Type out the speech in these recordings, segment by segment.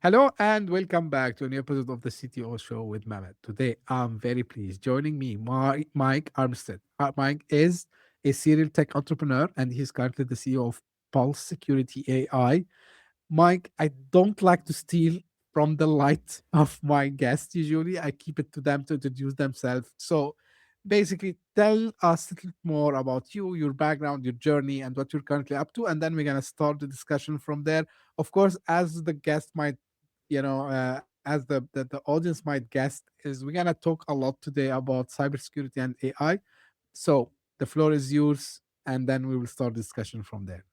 Hello and welcome back to a new episode of the CTO Show with Mehmet. Today, I'm very pleased. Joining me, Mike Armistead. Mike is a serial tech entrepreneur and he's currently the CEO of Pulse Security AI. Mike, I don't like to steal from the light of my guests. Usually, I keep it to them to introduce themselves. So, basically, tell us a little more about you, your background, your journey, and what you're currently up to. And then we're going to start the discussion from there. Of course, as the guest might as the audience might guess, is we're gonna talk a lot today about cybersecurity and AI. So the floor is yours, and then we will start discussion from there.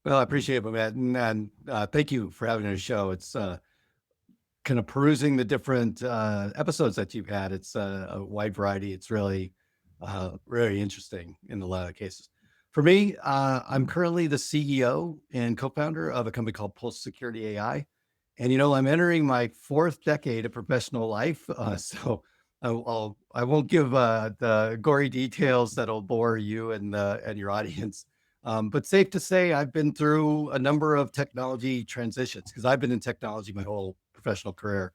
Well, I appreciate it, Mehmet, and thank you for having a show. It's kind of perusing the different episodes that you've had. It's a wide variety. It's really, really interesting in a lot of cases. For me, I'm currently the CEO and co-founder of a company called Pulse Security AI, and I'm entering my fourth decade of professional life. So I won't give the gory details that'll bore you and your audience. But safe to say, I've been through a number of technology transitions because I've been in technology my whole professional career.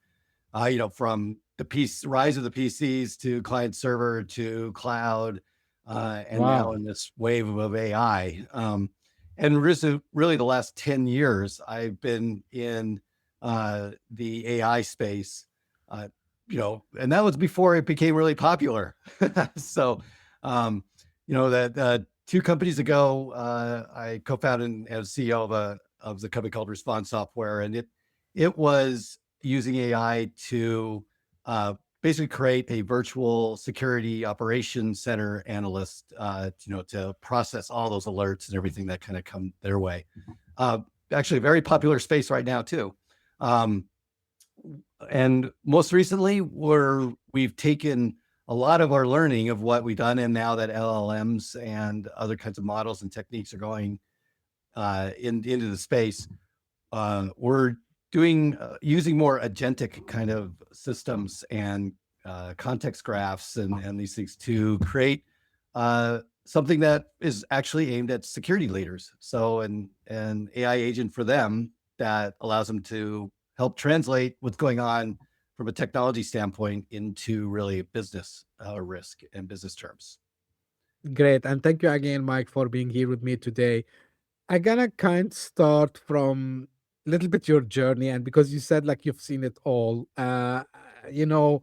From the rise of the PCs to client server to cloud, and now Wow. in this wave of AI. And really the last 10 years, I've been in the AI space, and that was before it became really popular. So, that 2 companies ago, I co-founded and was CEO of the company called Response Software, and it was using AI to basically create a virtual security operations center analyst, to process all those alerts and everything that kind of come their way. Actually, a very popular space right now too. Um, and most recently, we've taken a lot of our learning of what we've done, and now that LLMs and other kinds of models and techniques are going into the space, we're doing using more agentic kind of systems and context graphs and these things to create something that is actually aimed at security leaders. So an AI agent for them that allows them to help translate what's going on from a technology standpoint into really business risk and business terms. Great, and thank you again, Mike, for being here with me today. I gonna kind of start from a little bit your journey, and because you said like you've seen it all, you know,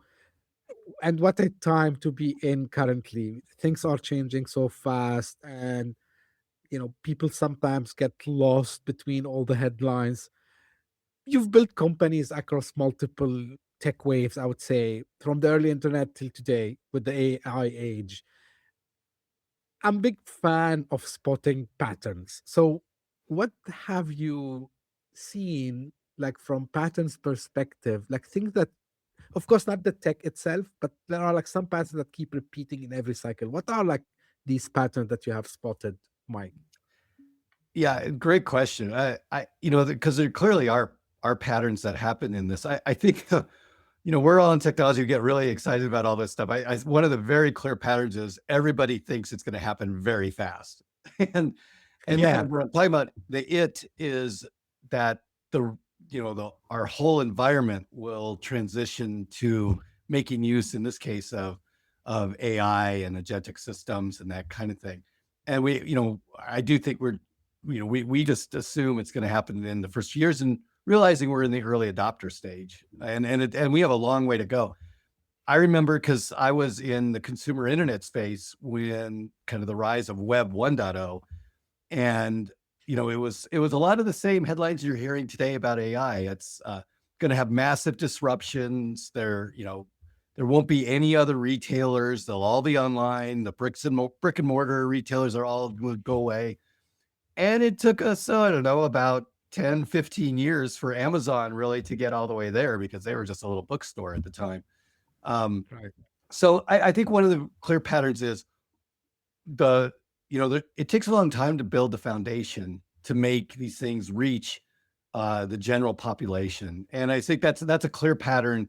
and what a time to be in currently. Things are changing so fast, and people sometimes get lost between all the headlines. You've built companies across multiple tech waves, I would say, from the early internet till today with the AI age. I'm a big fan of spotting patterns. So what have you seen, like from patterns perspective, like things that, of course, not the tech itself, but there are like some patterns that keep repeating in every cycle. What are like these patterns that you have spotted, Mike? Yeah, great question. Because there clearly are patterns that happen in this. I think we're all in technology. We get really excited about all this stuff. One of the very clear patterns is everybody thinks it's going to happen very fast, and Yeah. what I'm talking about it is that the our whole environment will transition to making use, in this case, of AI and agentic systems and that kind of thing. And I do think we just assume it's going to happen in the first years, and realizing we're in the early adopter stage, and we have a long way to go. I remember because I was in the consumer internet space when kind of the rise of Web 1.0, and it was a lot of the same headlines you're hearing today about AI. It's going to have massive disruptions. There won't be any other retailers. They'll all be online. The brick and mortar retailers are all would go away. And it took us, I don't know, about 10, 15 years for Amazon really to get all the way there because they were just a little bookstore at the time. Um, Right. so I think one of the clear patterns is it takes a long time to build the foundation to make these things reach the general population. And I think that's a clear pattern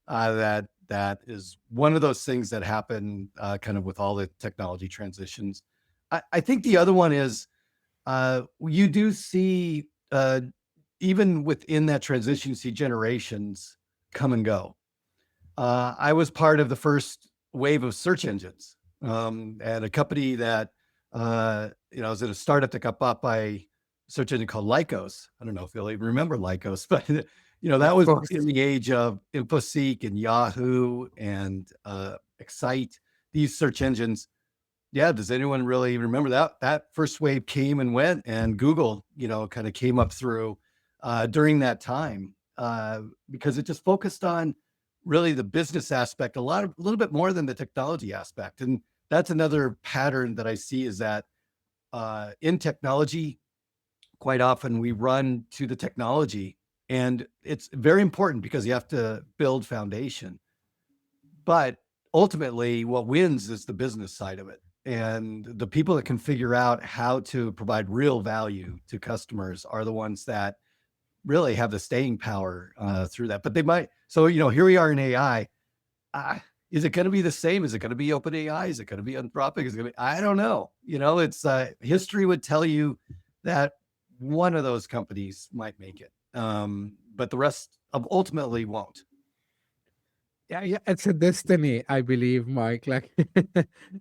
that is one of those things that happen kind of with all the technology transitions. I think the other one is you do see even within that transition, you see generations come and go. I was part of the first wave of search engines, at a company that, was in a startup that got bought by a search engine called Lycos. I don't know if you'll even remember Lycos, but that Of was course. in the age of InfoSeek and Yahoo and Excite, these search engines. Yeah, does anyone really remember that first wave came and went, and Google, kind of came up through during that time, because it just focused on really the business aspect a little bit more than the technology aspect. And that's another pattern that I see, is that in technology, quite often we run to the technology, and it's very important because you have to build foundation. But ultimately, what wins is the business side of it. And the people that can figure out how to provide real value to customers are the ones that really have the staying power through that. But they might. So, here we are in AI. Is it going to be the same? Is it going to be OpenAI? Is it going to be Anthropic? Is it going to be? I don't know. It's history would tell you that one of those companies might make it, but the rest of ultimately won't. Yeah, yeah, it's a destiny, I believe, Mike. Like,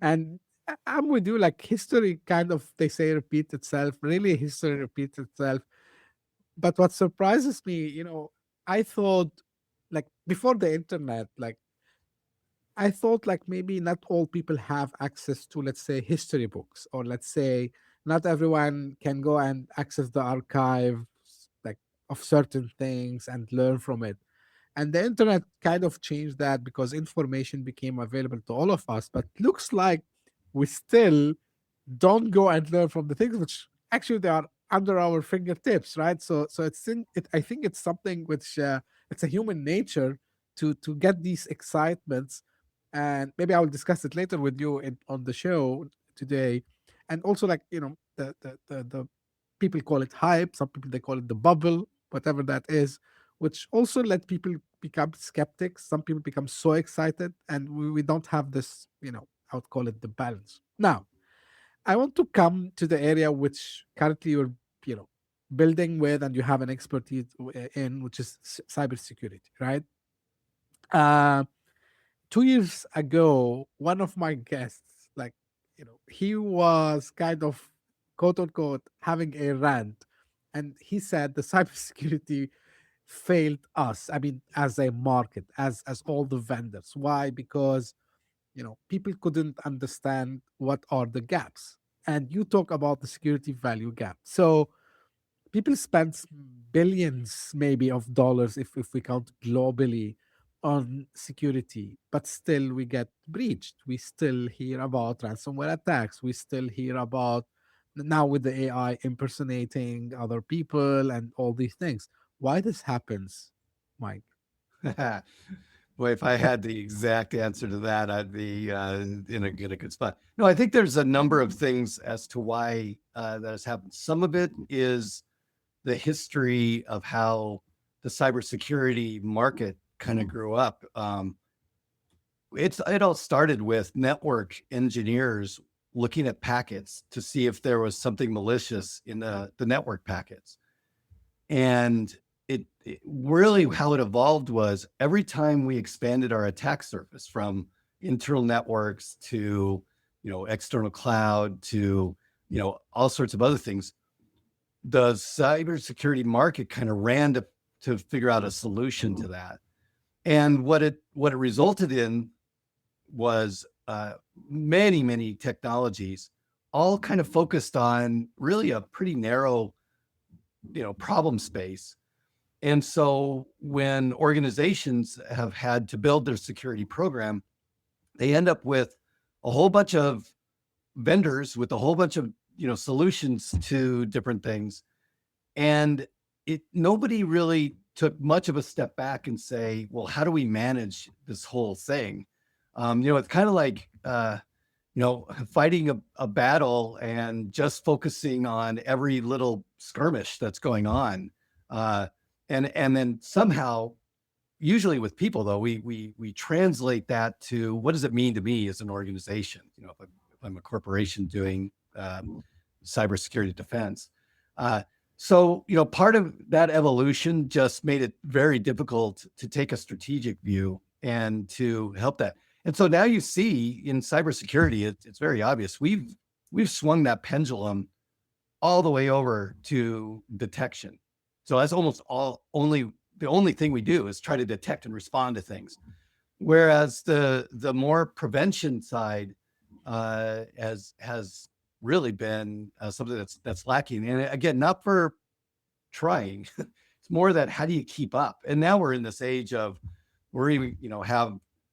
and I'm with you. Like, history kind of, they say, repeats itself. Really, history repeats itself. But what surprises me, I thought, like, before the internet, like, I thought like maybe not all people have access to, let's say, history books, or let's say not everyone can go and access the archives, like, of certain things and learn from it. And the internet kind of changed that because information became available to all of us. But looks like we still don't go and learn from the things which actually they are under our fingertips, right? So I think it's something which, it's a human nature to get these excitements, and maybe I will discuss it later with you on the show today. And also, like, the people call it hype, some people they call it the bubble, whatever that is, which also let people become skeptics. Some people become so excited, and we don't have this, I would call it the balance. Now, I want to come to the area which currently you're, you know, building with, and you have an expertise in, which is cybersecurity, right? Uh, 2 years ago, one of my guests, like, he was kind of, quote unquote, having a rant, and he said the cybersecurity failed us. I mean, as a market, as all the vendors. Why? Because people couldn't understand what are the gaps, and you talk about the security value gap. So people spend billions maybe of dollars, if we count globally, on security, but still we get breached. We still hear about ransomware attacks. We still hear about, now with the AI impersonating other people and all these things. Why this happens, Mike? Boy, if I had the exact answer to that, I'd be in a good spot. No, I think there's a number of things as to why that has happened. Some of it is the history of how the cybersecurity market kind of grew up. It all started with network engineers looking at packets to see if there was something malicious in the network packets. And it really, how it evolved was every time we expanded our attack surface from internal networks to, external cloud to, all sorts of other things, the cybersecurity market kind of ran to figure out a solution to that. And what it resulted in was many, many technologies, all kind of focused on really a pretty narrow, problem space. And so when organizations have had to build their security program, they end up with a whole bunch of vendors with a whole bunch of, solutions to different things. And nobody really took much of a step back and say, well, how do we manage this whole thing? It's kind of like, fighting a battle and just focusing on every little skirmish that's going on. And then somehow, usually with people though, we translate that to what does it mean to me as an organization? If I'm a corporation doing cybersecurity defense. So, part of that evolution just made it very difficult to take a strategic view and to help that. And so now you see in cybersecurity, it's very obvious. We've swung that pendulum all the way over to detection. So that's almost all only the only thing we do is try to detect and respond to things. Whereas the more prevention side has really been something that's lacking. And again, not for trying. It's more that how do you keep up? And now we're in this age of we're even,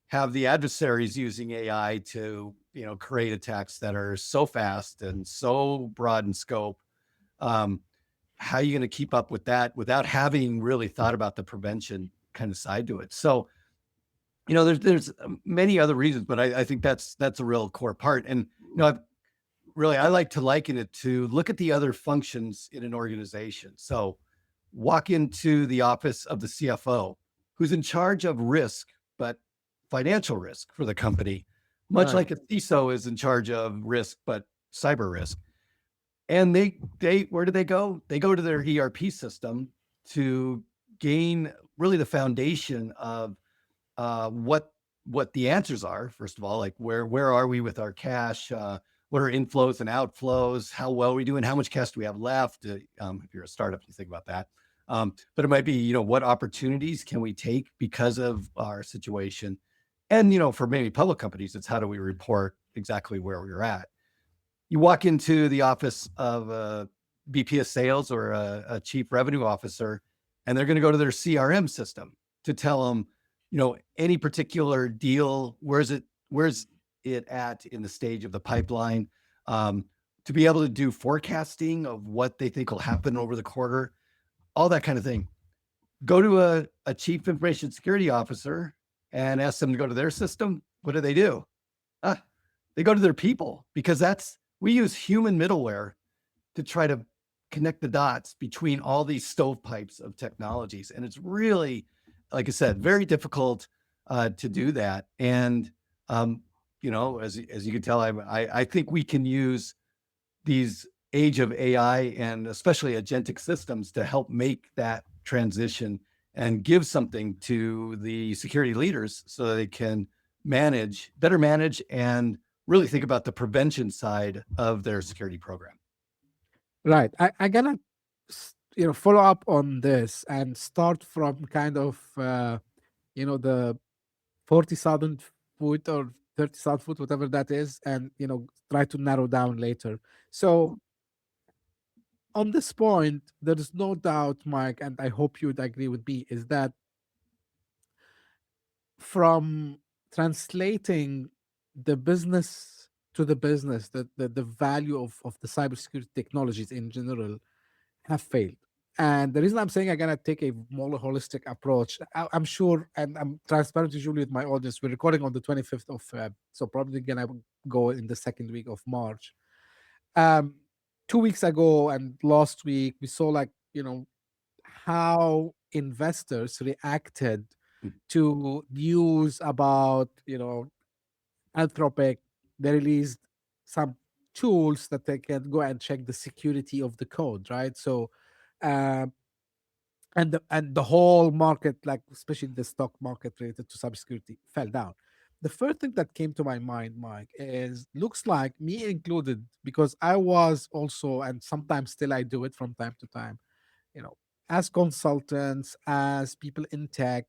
have the adversaries using AI to, create attacks that are so fast and so broad in scope. Um, how are you going to keep up with that without having really thought about the prevention kind of side to it? So, there's many other reasons, but I think that's a real core part. And I like to liken it to look at the other functions in an organization. So walk into the office of the CFO, who's in charge of risk, but financial risk for the company, much Right. like a CISO is in charge of risk, but cyber risk. And they where do they go? They go to their ERP system to gain really the foundation of what the answers are. First of all, like where are we with our cash? What are inflows and outflows? How well are we doing? How much cash do we have left? If you're a startup, you think about that. But it might be, what opportunities can we take because of our situation? And, for maybe public companies, it's how do we report exactly where we're at? You walk into the office of a VP of sales or a chief revenue officer, and they're going to go to their CRM system to tell them, any particular deal, where's it at in the stage of the pipeline, to be able to do forecasting of what they think will happen over the quarter, all that kind of thing. Go to a chief information security officer and ask them to go to their system. What do? Uh, they go to their people because we use human middleware to try to connect the dots between all these stovepipes of technologies. And it's really, like I said, very difficult to do that. And, as you can tell, I think we can use these age of AI and especially agentic systems to help make that transition and give something to the security leaders so that they can better manage and really think about the prevention side of their security program. Right. I gonna follow up on this and start from kind of the 40,000 foot or 30,000 foot, whatever that is, and try to narrow down later. So on this point, there is no doubt, Mike, and I hope you would agree with me, is that from translating the business to the business, the value of the cybersecurity technologies in general have failed. And the reason I'm saying I'm gonna take a more holistic approach, I'm sure, and I'm transparent usually with my audience. We're recording on the 25th of Feb, so probably gonna go in the second week of March. Um, 2 weeks ago and last week, we saw how investors reacted to news about Anthropic. They released some tools that they can go and check the security of the code, right? So, uh, and the whole market, like especially the stock market related to cybersecurity, fell down. The first thing that came to my mind, Mike, is looks like me included, because I was also, and sometimes still I do it from time to time, you know, as consultants, as people in tech,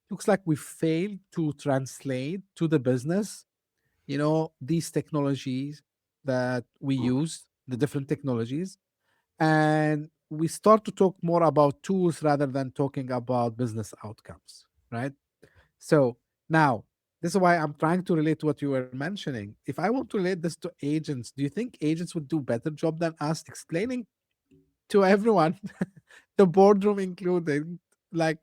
looks like we failed to translate to the business, these technologies that we use, the different technologies, and we start to talk more about tools rather than talking about business outcomes, right? So now, this is why I'm trying to relate to what you were mentioning. If I want to relate this to agents, do you think agents would do better job than us explaining to everyone, the boardroom included, like,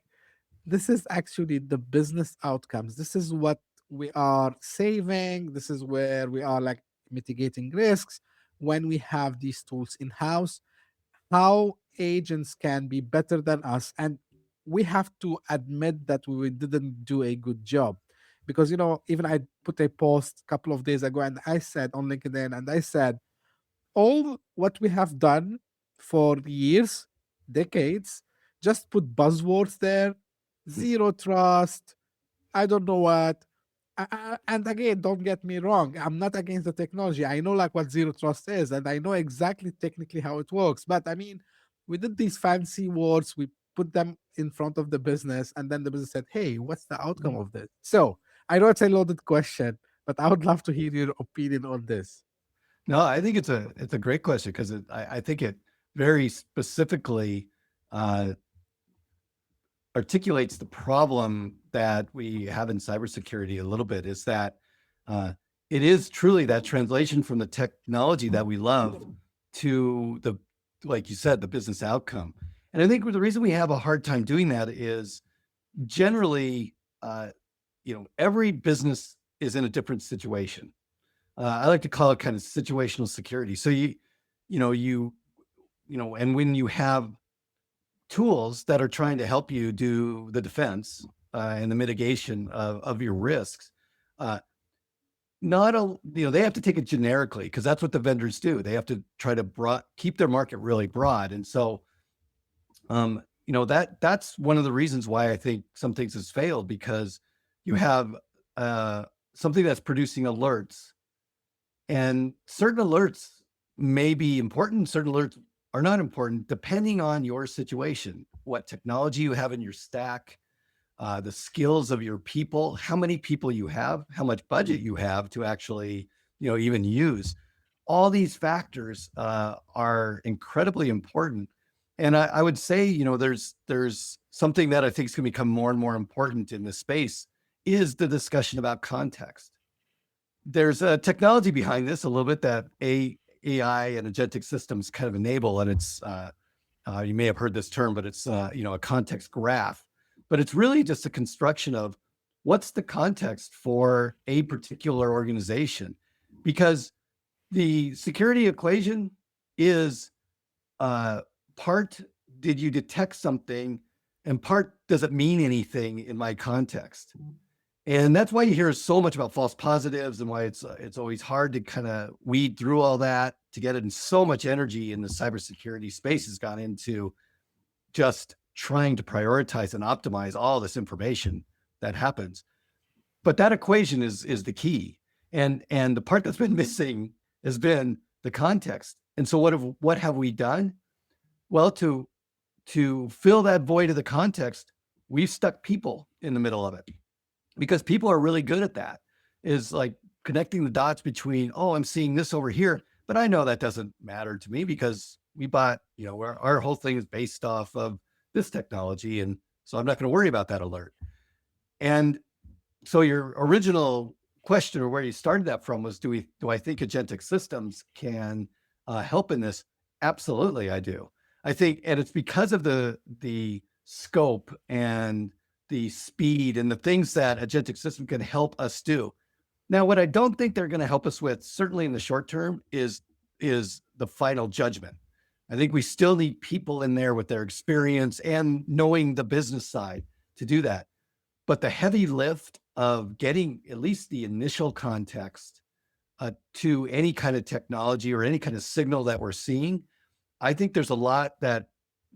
this is actually the business outcomes. This is what we are saving. This is where we are like mitigating risks when we have these tools in house. How agents can be better than us, and we have to admit that we didn't do a good job, because even I put a post a couple of days ago and I said on LinkedIn, and I said all what we have done for years decades, just put buzzwords there, zero trust, I don't know what. And again, don't get me wrong. I'm not against the technology. I know like what zero trust is, and I know exactly technically how it works. But I mean, we did these fancy words. We put them in front of the business, and then the business said, "Hey, what's the outcome of this?" So I know it's a loaded question, but I would love to hear your opinion on this. No, I think it's a great question because I think it very specifically uh, articulates the problem that we have in cybersecurity a little bit. Is that uh, it is truly that translation from the technology that we love to the, like you said, the business outcome. And I think the reason we have a hard time doing that is generally, uh, every business is in a different situation. I like to call it kind of situational security. So you know, you, and when you have tools that are trying to help you do the defense and the mitigation of your risks, uh, not a, they have to take it generically because that's what the vendors do. They have to try to keep their market really broad. And so, that's one of the reasons why I think some things has failed because you have uh, something that's producing alerts. And certain alerts may be important, certain alerts are not important, depending on your situation, what technology you have in your stack, the skills of your people, how many people you have, how much budget you have to actually, even use. All these factors are incredibly important. And I would say, there's something that I think is going to become more and more important in this space is the discussion about context. There's a technology behind this a little bit that AI and agentic systems kind of enable, and it's you may have heard this term, but it's a context graph. But it's really just a construction of what's the context for a particular organization, because the security equation is uh, part, did you detect something, and part, does it mean anything in my context? And that's why you hear so much about false positives and why it's always hard to kind of weed through all that to get it. And so much energy in the cybersecurity space has gone into just trying to prioritize and optimize all this information that happens. But that equation is the key. And the part that's been missing has been the context. And so what have we done? Well, to fill that void of the context, we've stuck people in the middle of it because people are really good at that, is like connecting the dots between, oh, I'm seeing this over here, but I know that doesn't matter to me because we bought, our whole thing is based off of this technology. And so I'm not going to worry about that alert. And so your original question, or where you started that from, was do I think agentic systems can help in this? Absolutely, I do. I think, and it's because of the scope and the speed and the things that agentic system can help us do. Now, what I don't think they're going to help us with, certainly in the short term, is the final judgment. I think we still need people in there with their experience and knowing the business side to do that. But the heavy lift of getting at least the initial context to any kind of technology or any kind of signal that we're seeing, I think there's a lot that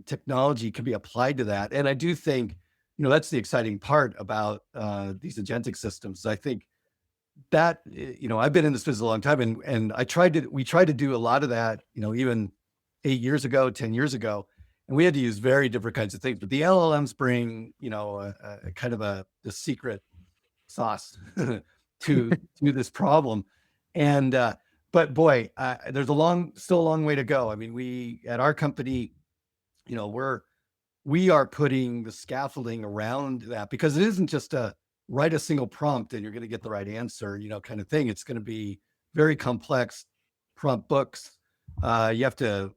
technology can be applied to that. And I do think, that's the exciting part about these agentic systems. I think that, I've been in this business a long time, and we tried to do a lot of that, even 8 years ago, 10 years ago, and we had to use very different kinds of things. But the LLMs bring, a kind of the secret sauce to this problem. And but boy, there's still a long way to go. I mean, we at our company, we are putting the scaffolding around that, because it isn't just a write a single prompt and you're going to get the right answer, kind of thing. It's going to be very complex prompt books. You have to,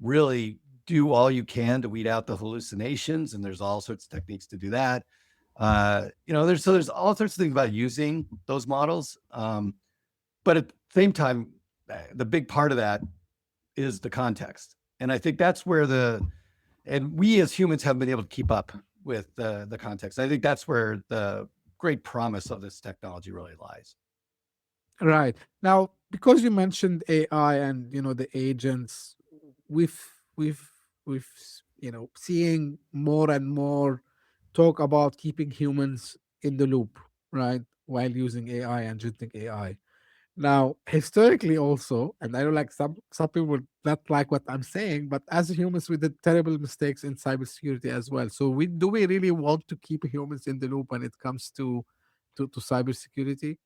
really do all you can to weed out the hallucinations, and there's all sorts of techniques to do that. There's all sorts of things about using those models. But at the same time, the big part of that is the context. And I think that's where and we as humans haven't been able to keep up with the context. I think that's where the great promise of this technology really lies. Right. Now, because you mentioned AI and the agents, we've seeing more and more talk about keeping humans in the loop, right, while using AI and agentic AI. Now, historically, also, and I know like some people would not like what I'm saying, but as humans, we did terrible mistakes in cybersecurity as well. So, we really want to keep humans in the loop when it comes to cybersecurity?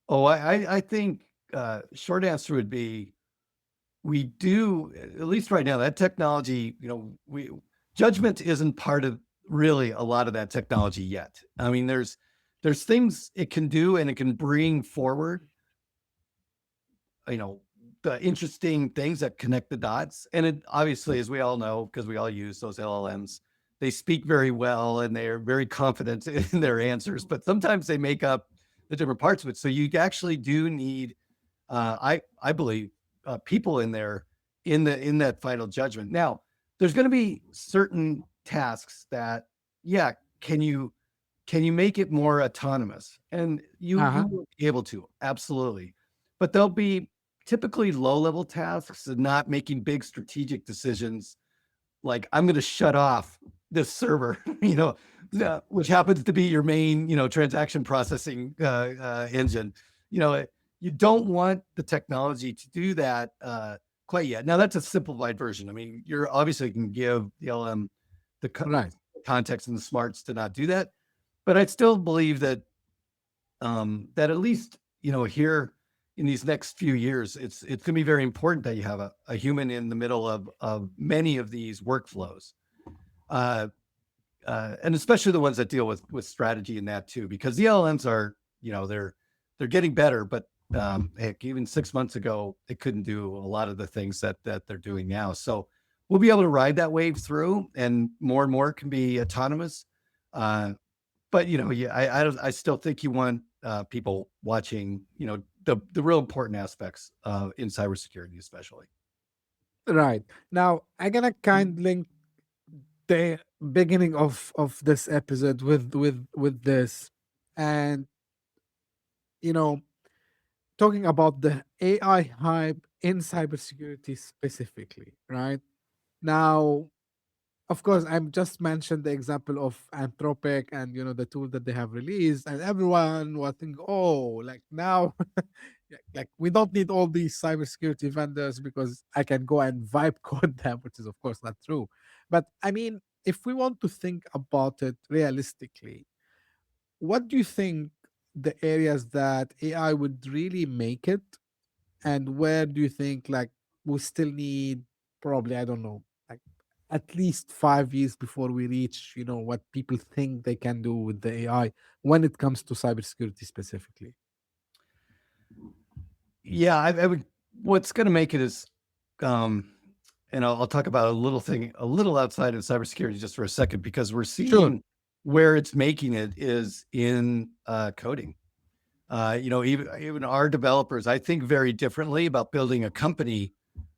Oh, I think short answer would be we do, at least right now, that technology, we judgment isn't part of really a lot of that technology yet. I mean, there's things it can do and it can bring forward, you know, the interesting things that connect the dots. And it obviously, as we all know, because we all use those LLMs, they speak very well and they're very confident in their answers, but sometimes they make up the different parts of it. So you actually do need, I believe, people in there in that final judgment. Now, there's going to be certain tasks that, yeah, can you make it more autonomous? And you Uh-huh. will be able to, absolutely. But there'll be typically low level tasks and not making big strategic decisions like I'm going to shut off this server, which happens to be your main, transaction processing engine. You know, you don't want the technology to do that quite yet. Now that's a simplified version. I mean, you're obviously can give the LM the Right. context and the smarts to not do that, but I still believe that that at least here in these next few years, it's going to be very important that you have a human in the middle of many of these workflows, uh, and especially the ones that deal with strategy and that too, because the LLMs are they're getting better, but heck, even 6 months ago, it couldn't do a lot of the things that they're doing now. So we'll be able to ride that wave through, and more can be autonomous. Uh, but yeah, I still think you want people watching, the real important aspects in cybersecurity, especially. Right. Now, I'm gonna kind link the beginning of this episode with this, and you know, talking about the AI hype in cybersecurity specifically, right? Now, of course, I'm just mentioned the example of Anthropic and the tool that they have released, and everyone was thinking, oh, like now, like we don't need all these cybersecurity vendors because I can go and vibe code them, which is of course not true. But I mean, if we want to think about it realistically, what do you think the areas that AI would really make it, and where do you think like we still need probably, I don't know, like at least 5 years before we reach, what people think they can do with the AI when it comes to cybersecurity specifically? Yeah, I would. What's going to make it is, um, and I'll talk about a little thing, a little outside of cybersecurity just for a second, because we're Sure. seeing where it's making it is in coding. Even our developers, I think very differently about building a company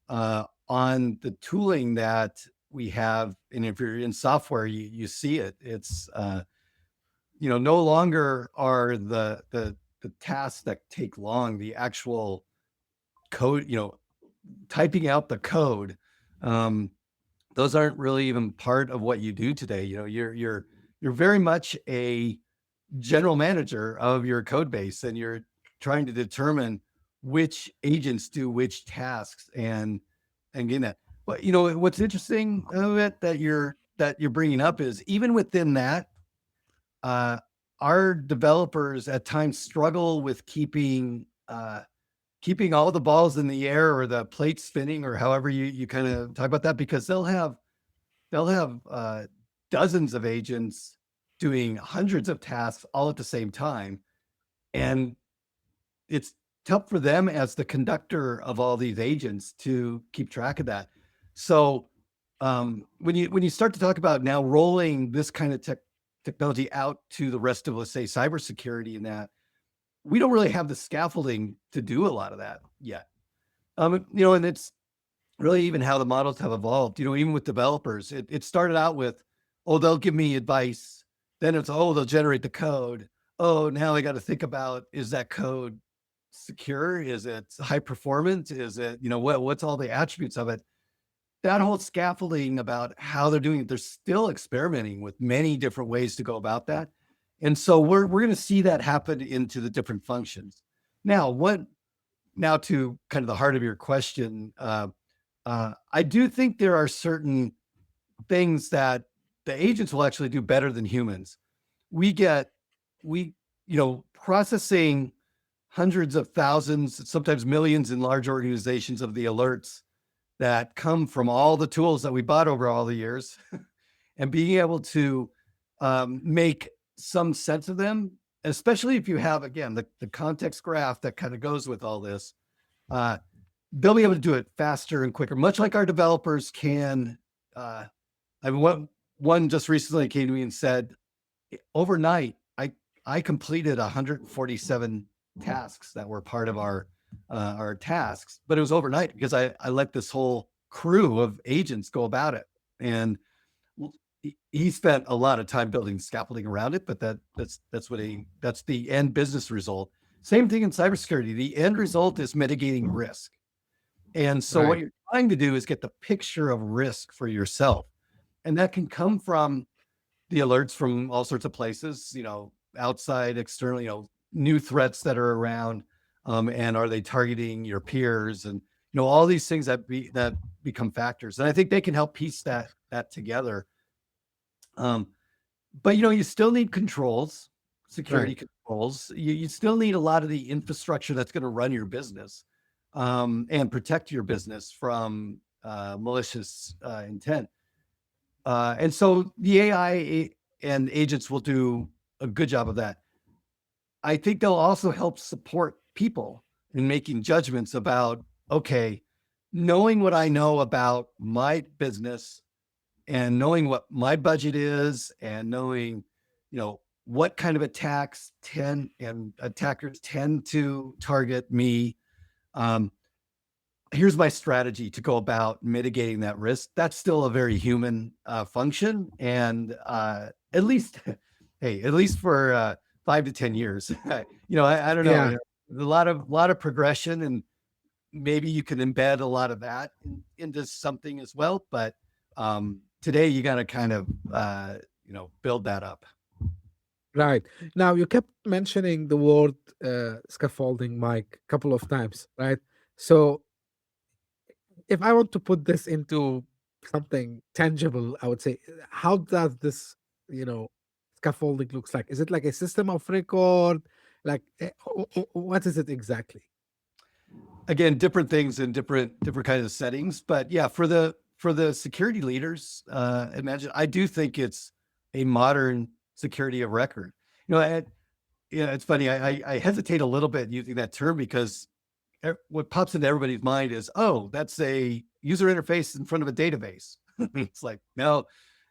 on the tooling that we have. And if you're in software, you see it. It's no longer are the tasks that take long, the actual code, typing out the code. Um, those aren't really even part of what you do today. You're very much a general manager of your code base, and you're trying to determine which agents do which tasks and getting that. But what's interesting of it that you're bringing up is even within that, uh, our developers at times struggle with keeping all the balls in the air or the plate spinning or however you kind of talk about that, because they'll have dozens of agents doing hundreds of tasks all at the same time, and it's tough for them as the conductor of all these agents to keep track of that. So when you start to talk about now rolling this kind of technology out to the rest of, let's say, cybersecurity, and that we don't really have the scaffolding to do a lot of that yet. And it's really even how the models have evolved. Even with developers, it started out with, oh, they'll give me advice. Then it's, oh, they'll generate the code. Oh, now I got to think about, is that code secure? Is it high performance? Is it, what's all the attributes of it? that whole scaffolding about how they're doing it, they're still experimenting with many different ways to go about that. And so we're going to see that happen into the different functions. Now to kind of the heart of your question, I do think there are certain things that the agents will actually do better than humans. We get, we, processing hundreds of thousands, sometimes millions in large organizations of the alerts that come from all the tools that we bought over all the years and being able to make some sense of them, especially if you have, again, the context graph that kind of goes with all this, they'll be able to do it faster and quicker, much like our developers can. I mean, one just recently came to me and said, overnight, I completed 147 tasks that were part of our tasks, but it was overnight because I let this whole crew of agents go about it. And he spent a lot of time building scaffolding around it, but that's the end business result. Same thing in cybersecurity. The end result is mitigating risk. And so what you're trying to do is get the picture of risk for yourself. And that can come from the alerts from all sorts of places, outside, external, new threats that are around, and are they targeting your peers, and all these things that become factors. And I think they can help piece that together. But you still need controls, security controls. You still need a lot of the infrastructure that's going to run your business, and protect your business from malicious intent. And so the AI and agents will do a good job of that. I think they'll also help support people in making judgments about, okay, knowing what I know about my business and knowing what my budget is and knowing, what kind of attackers tend to target me. Here's my strategy to go about mitigating that risk. That's still a very human function. And at least for 5 to 10 years, I don't know, Yeah. a lot of progression, and maybe you can embed a lot of that into something as well. But today you got to kind of, build that up. Right. Now, you kept mentioning the word scaffolding, Mike, a couple of times, right? So, if I want to put this into something tangible, I would say, how does this, scaffolding looks like? Is it like a system of record? Like, what is it exactly? Again, different things in different kinds of settings. But yeah, for the security leaders, imagine, I do think it's a modern security of record. It's funny. I hesitate a little bit using that term because what pops into everybody's mind is, oh, that's a user interface in front of a database. It's like, no,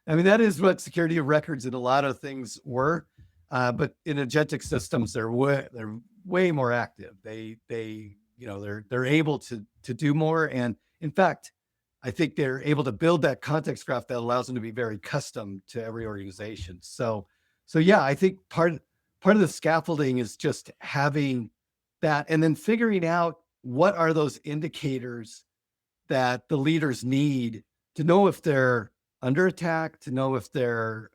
I mean, that is what security of records in a lot of things were. But in agentic systems, they're way more active. They're able to do more. And in fact, I think they're able to build that context graph that allows them to be very custom to every organization. So yeah, I think part of the scaffolding is just having that, and then figuring out what are those indicators that the leaders need to know if they're under attack, to know if they're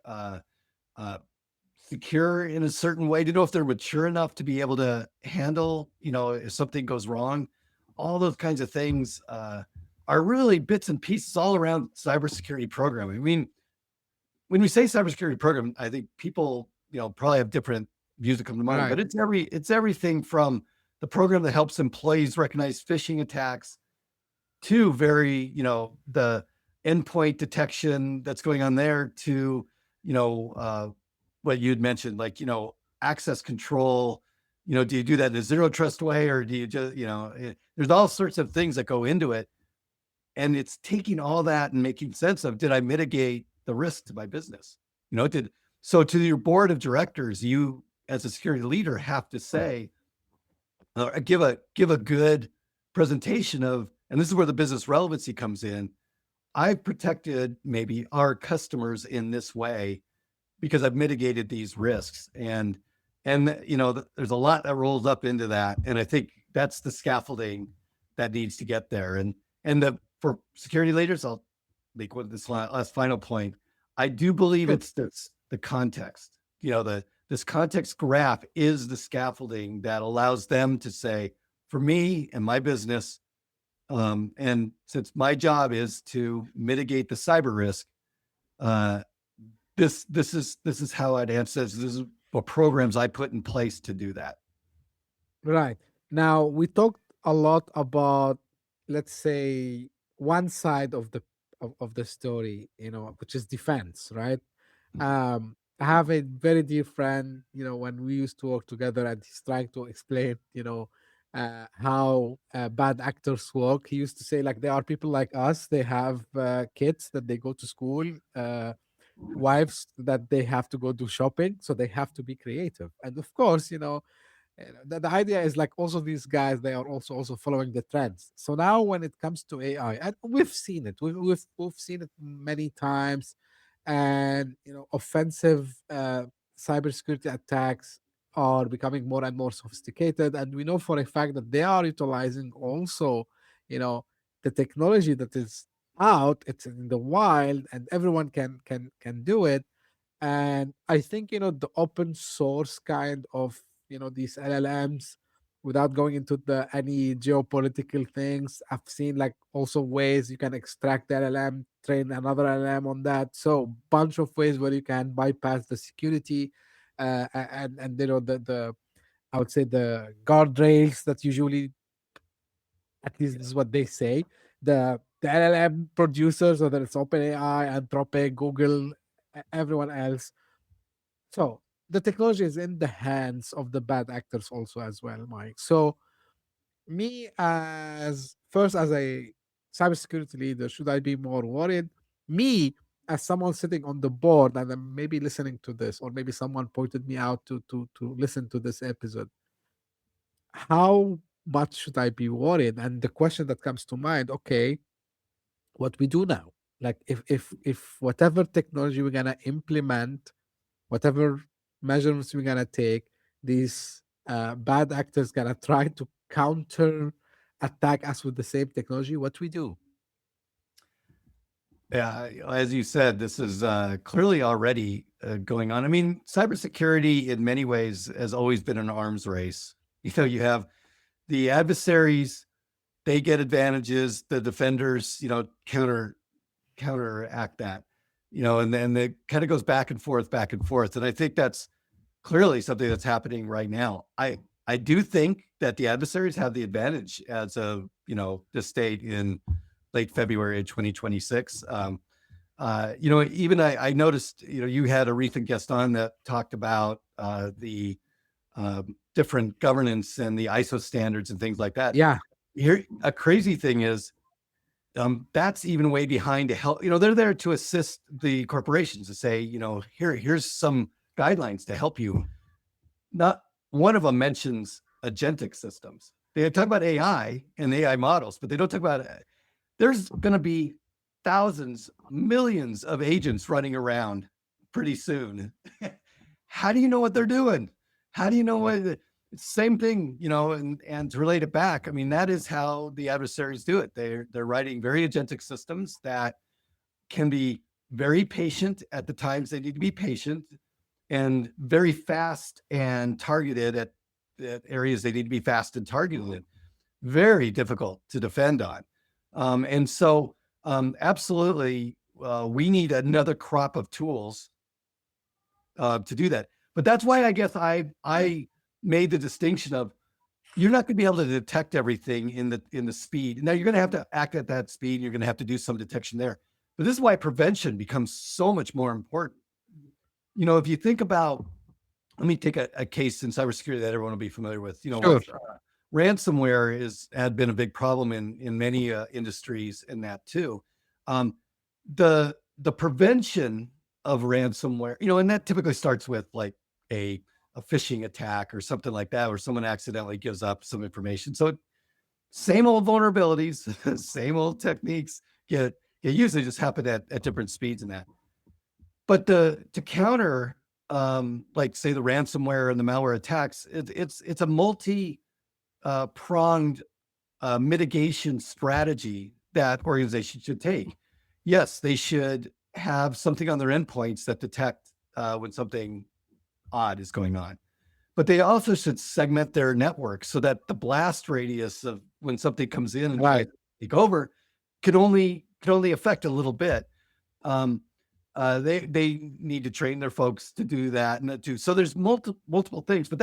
secure in a certain way, to know if they're mature enough to be able to handle, if something goes wrong. All those kinds of things are really bits and pieces all around cybersecurity programming. I mean, when we say cybersecurity program, I think people, probably have different views that come to mind, Right. but it's everything from the program that helps employees recognize phishing attacks to the endpoint detection that's going on there to, what you'd mentioned, like, access control. Do you do that in a zero trust way, or do you just, there's all sorts of things that go into it. And it's taking all that and making sense of, did I mitigate the risk to my business? So to your board of directors, you as a security leader have to say, give a good presentation of, and this is where the business relevancy comes in. I've protected maybe our customers in this way because I've mitigated these risks. And there's a lot that rolls up into that. And I think that's the scaffolding that needs to get there. And for security leaders, like what this last final point, I do believe Sure. it's the context. This context graph is the scaffolding that allows them to say, for me and my business, and since my job is to mitigate the cyber risk, uh, this is how I'd answer this. This is what programs I put in place to do that. Right. Now, we talked a lot about, let's say, one side of the story, which is defense, right? I have a very dear friend, when we used to work together, and he's trying to explain, how bad actors work. He used to say, like, there are people like us, they have kids that they go to school, wives that they have to go do shopping, so they have to be creative. And of course, the idea is like also these guys, they are also following the trends. So now when it comes to AI, and we've seen it, we've seen it many times, and offensive cybersecurity attacks are becoming more and more sophisticated, and we know for a fact that they are utilizing also, you know the technology that is out, it's in the wild, and everyone can do it. And I think, the open source kind of, these LLMs, without going into the any geopolitical things, I've seen like also ways you can extract the LLM, train another LLM on that. So bunch of ways where you can bypass the security, and the I would say the guardrails that usually, at least this is what they say, the LLM producers, whether it's OpenAI, Anthropic, Google, everyone else. So the technology is in the hands of the bad actors also as well, Mike. So me, as first as a cybersecurity leader, should I be more worried? Me, as someone sitting on the board and then maybe listening to this, or maybe someone pointed me out to listen to this episode, how much should I be worried? And the question that comes to mind, okay, what we do now? Like, if whatever technology we're gonna implement, whatever measurements we're gonna take, these bad actors gonna try to counter attack us with the same technology. What we do? Yeah, as you said, this is clearly already going on. I mean, cybersecurity in many ways has always been an arms race. You have the adversaries, they get advantages, the defenders, counteract that, and then it kind of goes back and forth, back and forth. And I think that's clearly something that's happening right now. I do think that the adversaries have the advantage as of, this state in late February of 2026. Even I noticed, you had a recent guest on that talked about the different governance and the ISO standards and things like that. Yeah, Here, a crazy thing is, that's even way behind to help. They're there to assist the corporations to say, here's some guidelines to help you. Not one of them mentions agentic systems. They talk about AI and AI models, but they don't talk about it. There's going to be thousands, millions of agents running around pretty soon. How do you know what they're doing? How do you know what? Same thing, and to relate it back, I mean, that is how the adversaries do it. They're writing very agentic systems that can be very patient at the times they need to be patient, and very fast and targeted at areas they need to be fast and targeted in. Very difficult to defend on. And so, absolutely, we need another crop of tools to do that. But that's why I guess I made the distinction of, you're not going to be able to detect everything in the speed. Now you're going to have to act at that speed. You're going to have to do some detection there. But this is why prevention becomes so much more important. If you think about, let me take a case in cybersecurity that everyone will be familiar with. sure. Ransomware had been a big problem in many industries in that too. The prevention of ransomware, and that typically starts with like a phishing attack or something like that, where someone accidentally gives up some information. So same old vulnerabilities, same old techniques get usually just happen at different speeds in that. But to counter, like say the ransomware and the malware attacks, it's a multi pronged mitigation strategy that organizations should take. yes, they should have something on their endpoints that detect when something odd is going on. But they also should segment their network so that the blast radius of when something comes in and tries Right. to take over can only affect a little bit. Um, they need to train their folks to do that and too. So there's multiple things, but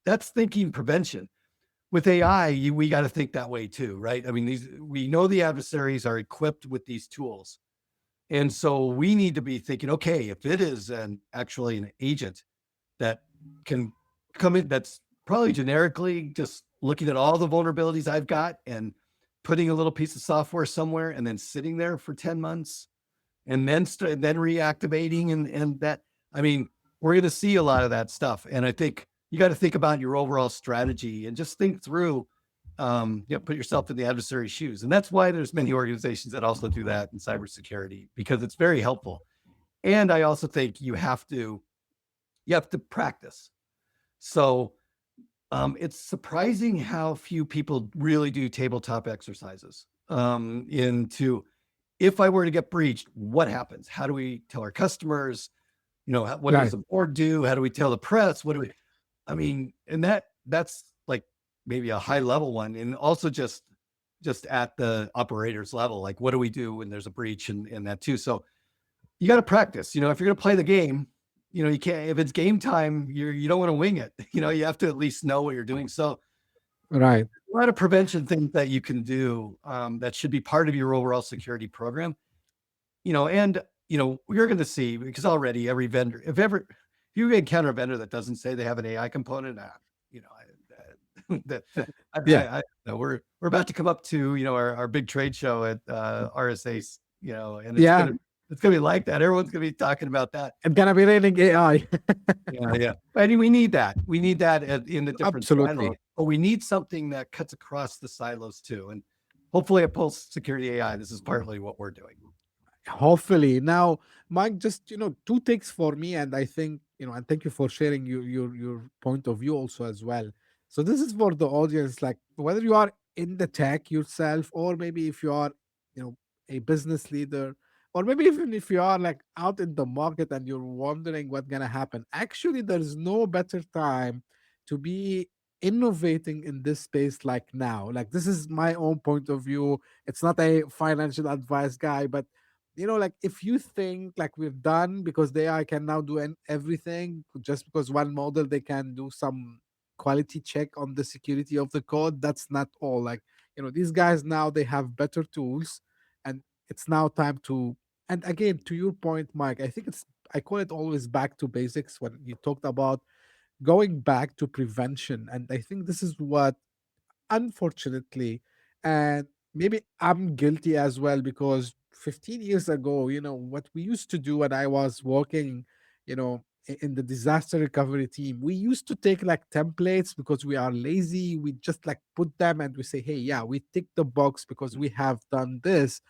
that's thinking prevention. With AI, we got to think that way too, right? I mean, we know the adversaries are equipped with these tools, and so we need to be thinking, okay, if it is actually an agent that can come in, that's probably generically just looking at all the vulnerabilities I've got and putting a little piece of software somewhere and then sitting there for 10 months and then reactivating and that, I mean, we're going to see a lot of that stuff. And I think you got to think about your overall strategy and just think through, put yourself in the adversary's shoes. And that's why there's many organizations that also do that in cybersecurity, because it's very helpful. And I also think you have to practice. So it's surprising how few people really do tabletop exercises into, if I were to get breached, what happens? How do we tell our customers? What does Right. the board do? How do we tell the press? I mean, and that's like maybe a high level one. And also just at the operators level, like what do we do when there's a breach and that too. So you got to practice, if you're going to play the game, you can't, if it's game time, you don't want to wing it. You have to at least know what you're doing. So Right. a lot of prevention things that you can do that should be part of your overall security program, and we're going to see, because already every vendor, if you encounter a vendor that doesn't say they have an AI component, you know, that Yeah. we're about to come up to our big trade show at RSA, and it's Yeah. gonna it's gonna be like that. Everyone's gonna be talking about that. It's gonna be raining AI. Yeah, yeah. I mean, we need that. We need that in the different silos, Absolutely. but we need something that cuts across the silos too. And hopefully, at Pulse Security AI, this is partly what we're doing. Hopefully. Now, Mike, just two takes for me, and I think and thank you for sharing your point of view also as well. So this is for the audience, like whether you are in the tech yourself, or maybe if you are, you know, a business leader, or maybe even if you are like out in the market and you're wondering what's gonna happen. Actually, there's no better time to be innovating in this space like now. Like this is my own point of view. It's not a financial advice guy, but like if you think like we've done because the AI can now do everything just because one model they can do some quality check on the security of the code, that's not all. Like these guys now they have better tools, and it's now time to. And again, to your point, Mike, I think I call it always back to basics when you talked about going back to prevention, and I think this is what unfortunately, and maybe I'm guilty as well, because 15 years ago, what we used to do when I was working, in the disaster recovery team, we used to take like templates because we are lazy. We just like put them and we say, hey, yeah, we tick the box because we have done this.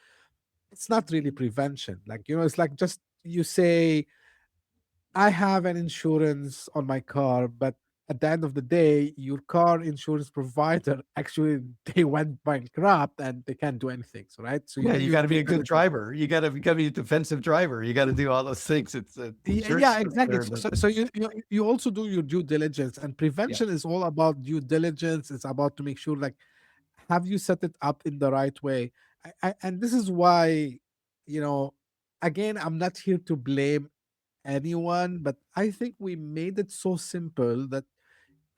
It's not really prevention. Like, it's like just you say, I have an insurance on my car, but at the end of the day, your car insurance provider actually they went bankrupt and they can't do anything. So right, so you Yeah, need you your got to be due a good diligence. driver. You got to be a defensive driver. You got to do all those things. It's Yeah, insurance. yeah, exactly. So you also do your due diligence, and Yeah. prevention is all about due diligence. It's about to make sure like have you set it up in the right way. And this is why you know again, I'm not here to blame anyone, but I think we made it so simple that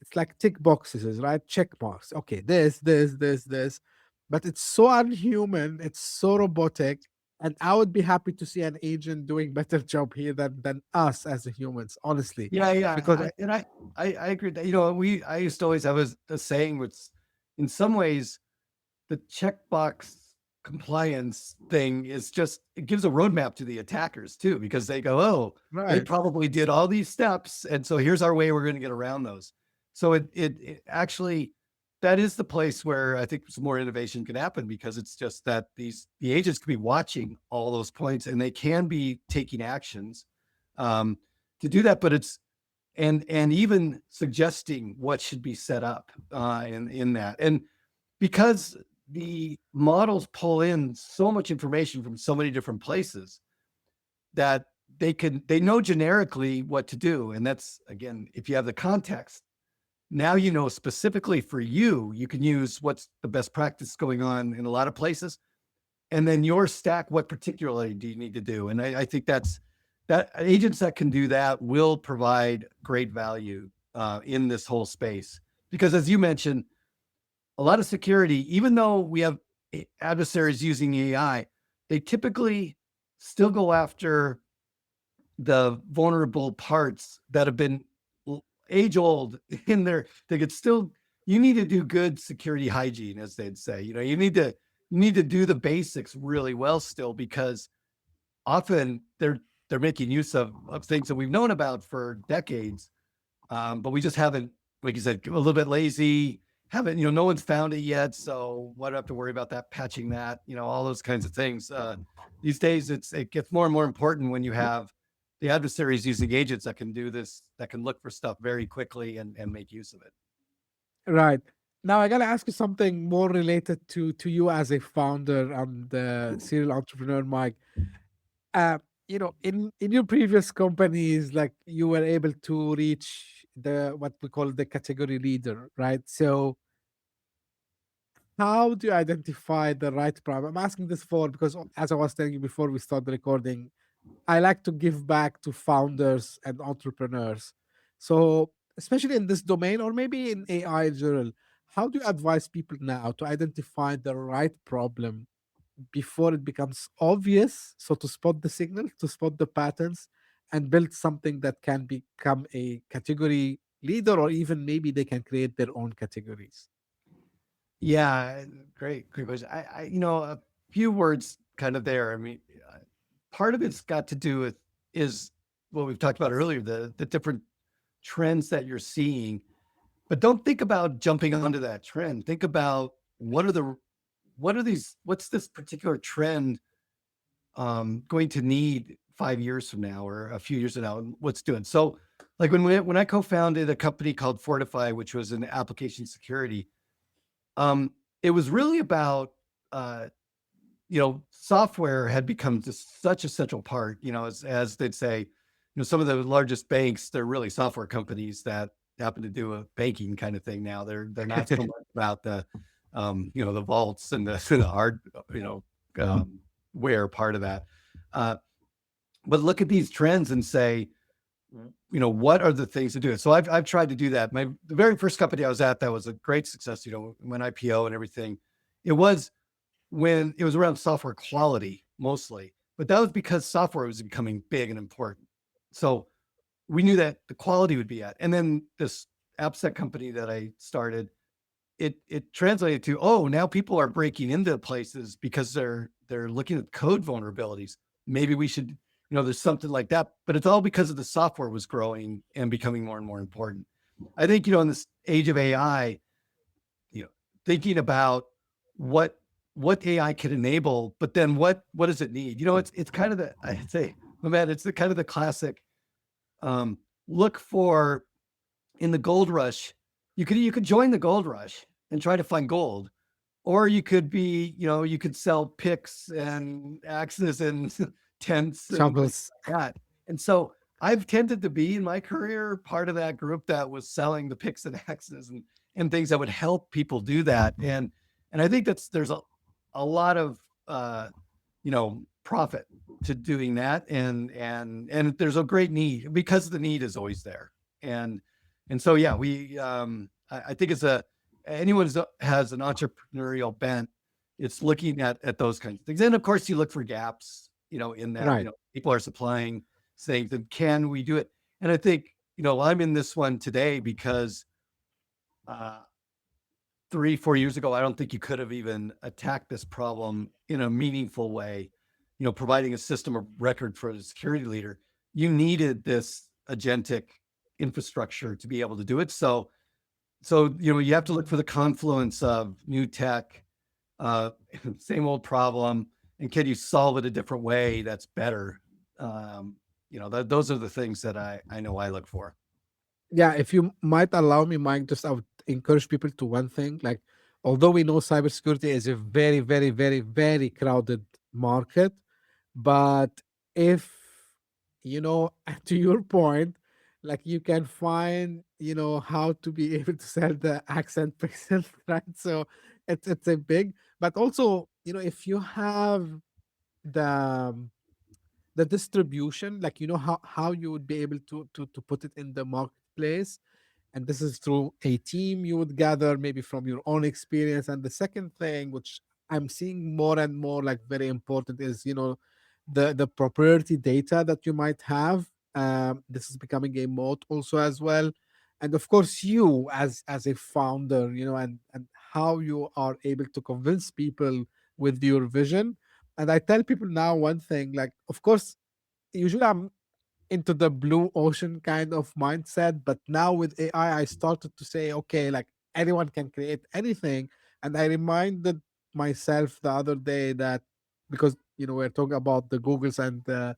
it's like tick boxes, right? Check marks. Okay, this. But it's so unhuman, it's so robotic. And I would be happy to see an agent doing better job here than us as humans, honestly. Yeah, yeah, Because I agree that I used to always have a saying, which in some ways the checkbox compliance thing is just, it gives a roadmap to the attackers too, because they go, oh, they right, probably did all these steps, and so here's our way we're going to get around those. So it actually, that is the place where I think some more innovation can happen, because it's just that the agents can be watching all those points and they can be taking actions um, to do that, but it's and even suggesting what should be set up in that. And because the models pull in so much information from so many different places that they know generically what to do. And that's, again, if you have the context, now you know specifically for you, you can use what's the best practice going on in a lot of places. And then your stack, what particularly do you need to do? And I think that agents that can do that will provide great value in this whole space. Because as you mentioned, a lot of security, even though we have adversaries using AI, they typically still go after the vulnerable parts that have been age old in there. They could still, you need to do good security hygiene, as they'd say. You need to do the basics really well still, because often they're making use of things that we've known about for decades, but we just haven't, like you said, a little bit lazy. Haven't, no one's found it yet, so why do I have to worry about that, patching that, all those kinds of things. These days, it gets more and more important when you have the adversaries using agents that can do this, that can look for stuff very quickly and make use of it. Right. Now I gotta ask you something more related to you as a founder and the serial entrepreneur, Mike. Uh, in your previous companies, like you were able to reach the what we call the category leader, right? So how do you identify the right problem? I'm asking this for because as I was telling you before we start the recording, I like to give back to founders and entrepreneurs. So, especially in this domain or maybe in AI in general, how do you advise people now to identify the right problem before it becomes obvious? So, to spot the signal, to spot the patterns, and build something that can become a category leader, or even maybe they can create their own categories. Yeah, great question. A few words kind of there. I mean, part of it's got to do with is what we've talked about earlier, the different trends that you're seeing. But don't think about jumping onto that trend. Think about what's this particular trend going to need 5 years from now or a few years from now, and what's doing. So, like when I co-founded a company called Fortify, which was an application security, it was really about software had become just such a central part. As they'd say, some of the largest banks, they're really software companies that happen to do a banking kind of thing now. They're not so much about the vaults and the hard, where part of that. Uh, but look at these trends and say, what are the things to do? So I've tried to do that. The very first company I was at, that was a great success, when IPO and everything, it was when it was around software quality mostly, but that was because software was becoming big and important. So we knew that the quality would be at, and then this AppSec company that I started, it translated to, oh, now people are breaking into places because they're looking at code vulnerabilities. Maybe we should, there's something like that, but it's all because of the software was growing and becoming more and more important. I think, in this age of AI, you know, thinking about what AI can enable, but then what does it need? It's kind of I'd say, Mehmet, it's the kind of the classic look for in the gold rush. You could join the gold rush and try to find gold, or you could be, you could sell picks and axes and tents and things Shovels. like that. And so I've tended to be in my career part of that group that was selling the picks and axes and things that would help people do that. And I think there's a lot of profit to doing that. And there's a great need, because the need is always there. And so, yeah, I think anyone who has an entrepreneurial bent, it's looking at those kinds of things. And of course you look for gaps, in that, Right. people are supplying things, then can we do it? And I think, I'm in this one today because, 3-4 years ago, I don't think you could have even attacked this problem in a meaningful way. Providing a system of record for the security leader, you needed this agentic infrastructure to be able to do it. So you have to look for the confluence of new tech, uh, same old problem, and can you solve it a different way that's better? Those are the things that I know I look for. Yeah, if you might allow me, Mike, just I would encourage people to one thing. Like although we know cybersecurity is a very, very, very, very crowded market, but if, to your point, like you can find, how to be able to sell the accent pixel, right? So it's a big, but also, if you have the the distribution, like how you would be able to put it in the marketplace, and this is through a team you would gather maybe from your own experience. And the second thing which I'm seeing more and more like very important is the proprietary data that you might have. This is becoming a moat also as well. And of course you as a founder, and how you are able to convince people with your vision. And I tell people now one thing, like, of course, usually I'm into the blue ocean kind of mindset. But now with AI, I started to say, okay, like anyone can create anything. And I reminded myself the other day that because we're talking about the Googles and the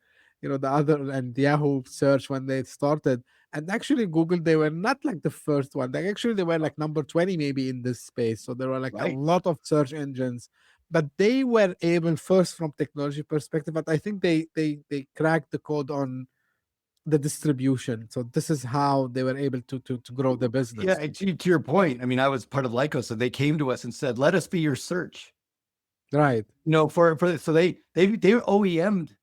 other and Yahoo search when they started. And actually Google, they were not like the first one. Like actually they were like number 20 maybe in this space. So there were like a Right. lot of search engines, but they were able first from technology perspective. But I think they cracked the code on the distribution. So this is how they were able to grow the Yeah, business. and to your point, I mean, I was part of Lycos, so they came to us and said, "Let us be your search." Right. For so they OEM'd.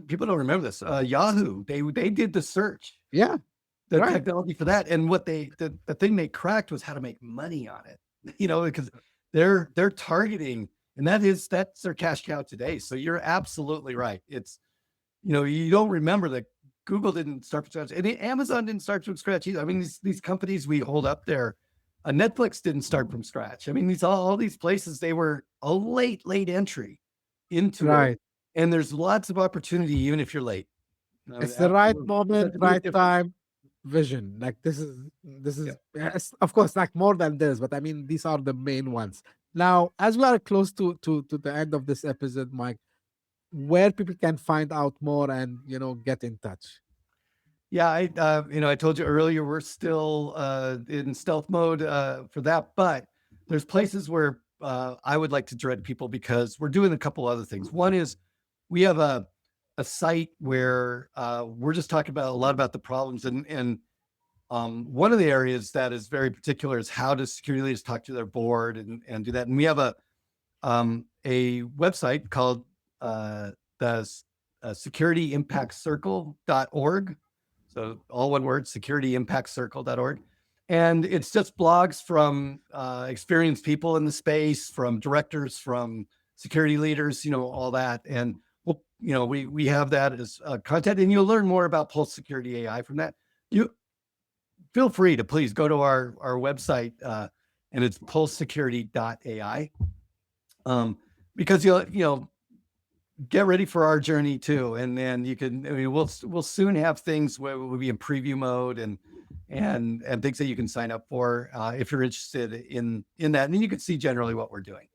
People don't remember this. Yahoo, they did the search, Yeah. the Right. technology for that, and what the thing they cracked was how to make money on it. Because they're targeting, and that's their cash cow today. So you're absolutely right. It's you don't remember that Google didn't start from scratch, and Amazon didn't start from scratch either. I mean, these companies we hold up there, Netflix didn't start from scratch. I mean, these all these places, they were a late entry into it, Right. and there's lots of opportunity even if you're late. I mean, It's the right absolutely, just have moment, to do it right different. time, vision. Like this Yeah. is yes, of course like more than this, but I mean these are the main ones. Now, as we are close to the end of this episode, Mike, where people can find out more and get in touch. Yeah, I told you earlier we're still in stealth mode for that, but there's places where I would like to direct people because we're doing a couple other things. One is we have a site where we're just talking about a lot about the problems, and one of the areas that is very particular is how does security leaders talk to their board and do that. And we have a website called the security-impact-circle.org. So all one word, security-impact-circle.org. And it's just blogs from experienced people in the space, from directors, from security leaders, all that. And we have that as content, and you'll learn more about Pulse Security AI from that. You feel free to please go to our website, and it's pulsesecurity.ai. Because you'll get ready for our journey too, and then you can. I mean, we'll soon have things where we'll be in preview mode and things that you can sign up for if you're interested in that, and then you can see generally what we're doing.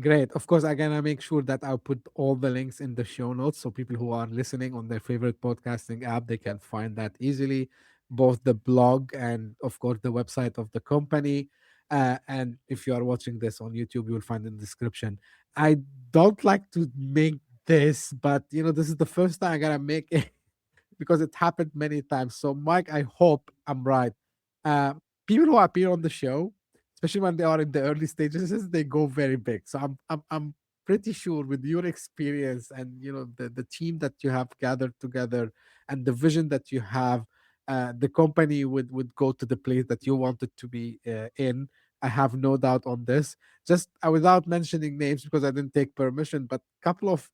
Great. Of course, I'm gonna make sure that I'll put all the links in the show notes so people who are listening on their favorite podcasting app they can find that easily, both the blog and of course the website of the company. And if you are watching this on YouTube, you will find in the description. I don't like to make this, but this is the first time I'm gonna make it because it happened many times. So, Mike, I hope I'm right. Uh, People who appear on the show, especially when they are in the early stages, they go very big. So I'm pretty sure with your experience and the team that you have gathered together and the vision that you have, the company would go to the place that you wanted to be in. I have no doubt on this. Just without mentioning names because I didn't take permission, but couple of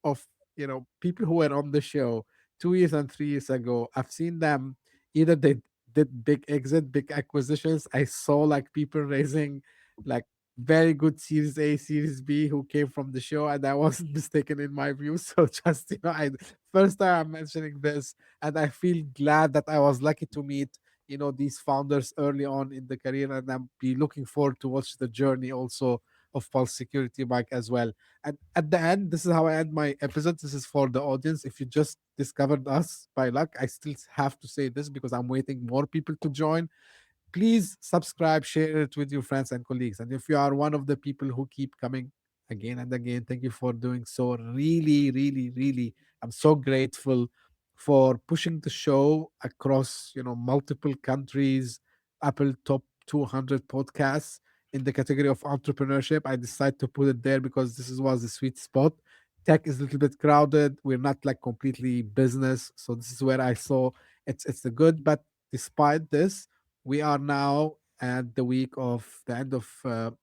people who were on the show 2 years and 3 years ago, I've seen them either they did big exit, big acquisitions. I saw like people raising like very good Series A, Series B who came from the show, and I wasn't mistaken in my view. So just I first time I'm mentioning this, and I feel glad that I was lucky to meet these founders early on in the career, and I'm be looking forward to watch the journey also of Pulse Security, Mike, as well. And at the end, this is how I end my episode. This is for the audience. If you just discovered us by luck, I still have to say this because I'm waiting more people to join. Please subscribe, share it with your friends and colleagues. And if you are one of the people who keep coming again and again, thank you for doing so. Really, really, really, I'm so grateful for pushing the show across, multiple countries, Apple top 200 podcasts in the category of entrepreneurship. I decided to put it there because was the sweet spot. Tech is a little bit crowded. We're not like completely business. So this is where I saw it's a good. But despite this, we are now at the week of the end of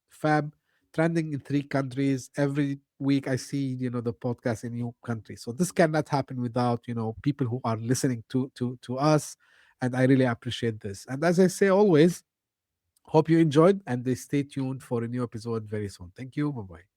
Fab, trending in 3 countries. Every week I see, the podcast in new countries. So this cannot happen without, people who are listening to us. And I really appreciate this. And as I say always, hope you enjoyed and stay tuned for a new episode very soon. Thank you. Bye bye.